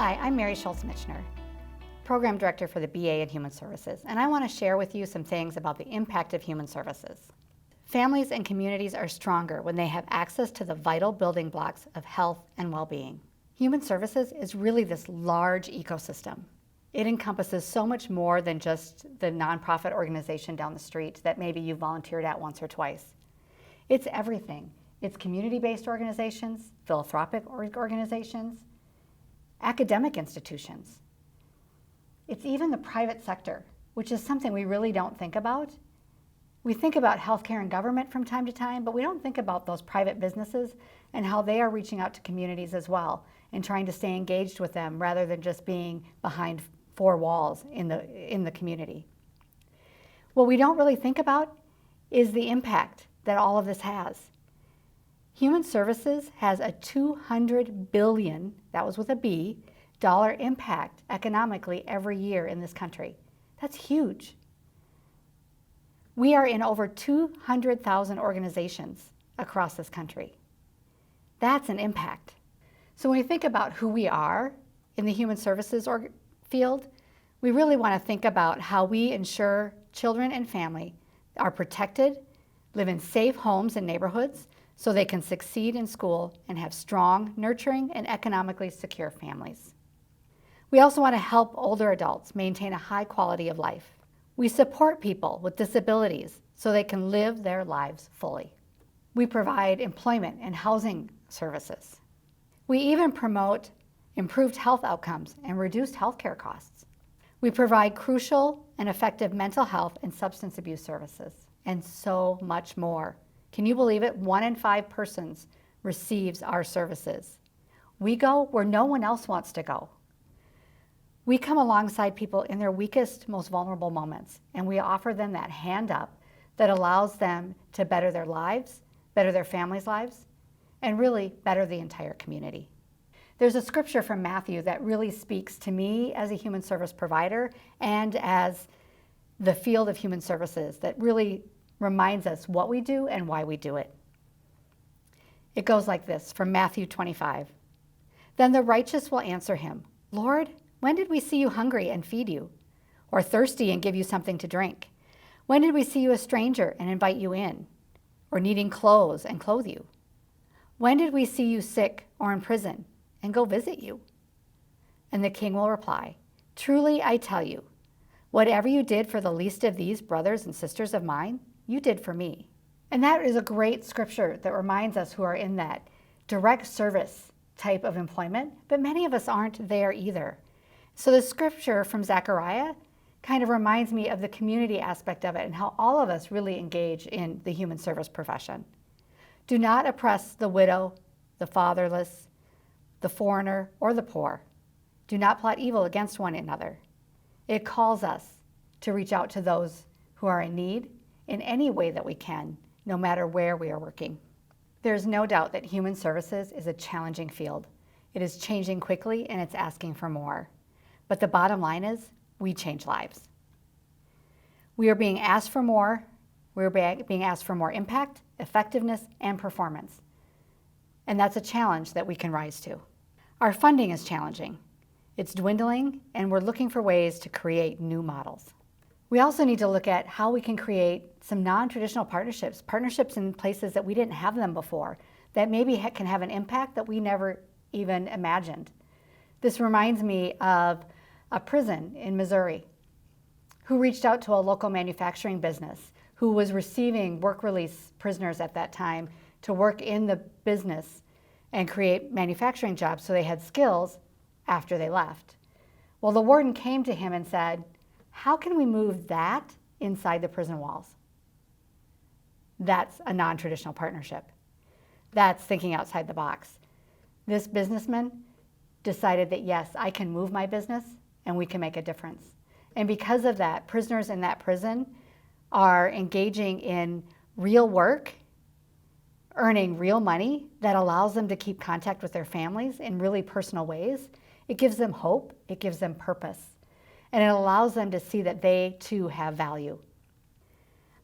Hi, I'm Schulze, Program Director for the BA in Human Services, and I want to share with you some things about the impact of human services. Families and communities are stronger when they have access to the vital building blocks of health and well-being. Human services is really this large ecosystem. It encompasses so much more than just the nonprofit organization down the street that maybe you volunteered at once or twice. It's everything. It's community-based organizations, philanthropic organizations, academic institutions. It's even the private sector, which is something we really don't think about. We think about healthcare and government from time to time, but we don't think about those private businesses and how they are reaching out to communities as well and trying to stay engaged with them rather than just being behind four walls in the community. What we don't really think about is the impact that all of this has. Human Services has a $200 billion, that was with a B, dollar impact economically every year in this country. That's huge. We are in over 200,000 organizations across this country. That's an impact. So when we think about who we are in the human services field, we really want to think about how we ensure children and family are protected, live in safe homes and neighborhoods, so they can succeed in school and have strong, nurturing, and economically secure families. We also want to help older adults maintain a high quality of life. We support people with disabilities so they can live their lives fully. We provide employment and housing services. We even promote improved health outcomes and reduced healthcare costs. We provide crucial and effective mental health and substance abuse services, and so much more. Can you believe it? 1 in 5 persons receives our services. We go where no one else wants to go. We come alongside people in their weakest, most vulnerable moments, and we offer them that hand up that allows them to better their lives, better their families' lives, and really better the entire community. There's a scripture from Matthew that really speaks to me as a human service provider and as the field of human services that really reminds us what we do and why we do it. It goes like this from Matthew 25. Then the righteous will answer him, Lord, when did we see you hungry and feed you, or thirsty and give you something to drink? When did we see you a stranger and invite you in, or needing clothes and clothe you? When did we see you sick or in prison and go visit you? And the king will reply, truly I tell you, whatever you did for the least of these brothers and sisters of mine, you did for me. And that is a great scripture that reminds us who are in that direct service type of employment, but many of us aren't there either. So the scripture from Zechariah kind of reminds me of the community aspect of it and how all of us really engage in the human service profession. Do not oppress the widow, the fatherless, the foreigner, or the poor. Do not plot evil against one another. It calls us to reach out to those who are in need in any way that we can, no matter where we are working. There's no doubt that human services is a challenging field. It is changing quickly and it's asking for more. But the bottom line is, we change lives. We are being asked for more. We're being asked for more impact, effectiveness, and performance. And that's a challenge that we can rise to. Our funding is challenging. It's dwindling, and we're looking for ways to create new models. We also need to look at how we can create some non-traditional partnerships in places that we didn't have them before, that maybe can have an impact that we never even imagined. This reminds me of a prison in Missouri who reached out to a local manufacturing business who was receiving work release prisoners at that time to work in the business and create manufacturing jobs so they had skills after they left. Well, the warden came to him and said, how can we move that inside the prison walls? That's a non-traditional partnership. That's thinking outside the box. This businessman decided that yes, I can move my business and we can make a difference. And because of that, prisoners in that prison are engaging in real work, earning real money that allows them to keep contact with their families in really personal ways. It gives them hope, it gives them purpose, and it allows them to see that they too have value.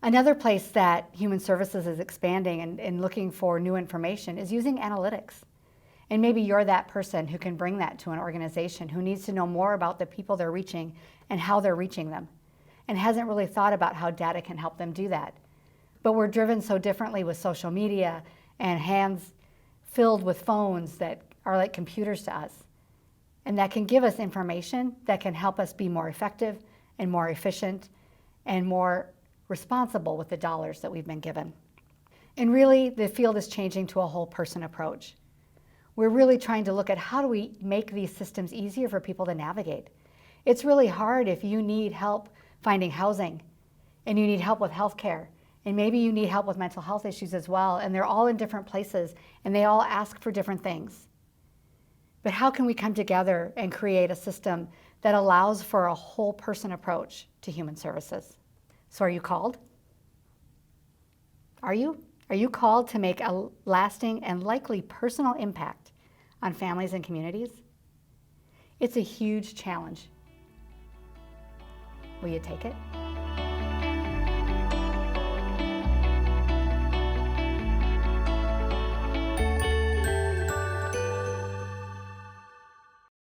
Another place that human services is expanding and looking for new information is using analytics. And maybe you're that person who can bring that to an organization who needs to know more about the people they're reaching and how they're reaching them, and hasn't really thought about how data can help them do that. But we're driven so differently with social media and hands filled with phones that are like computers to us. And that can give us information that can help us be more effective and more efficient and more responsible with the dollars that we've been given. And really, the field is changing to a whole person approach. We're really trying to look at how do we make these systems easier for people to navigate. It's really hard if you need help finding housing and you need help with healthcare, and maybe you need help with mental health issues as well, and they're all in different places and they all ask for different things. But how can we come together and create a system that allows for a whole person approach to human services? So are you called? Are you? Are you called to make a lasting and likely personal impact on families and communities? It's a huge challenge. Will you take it?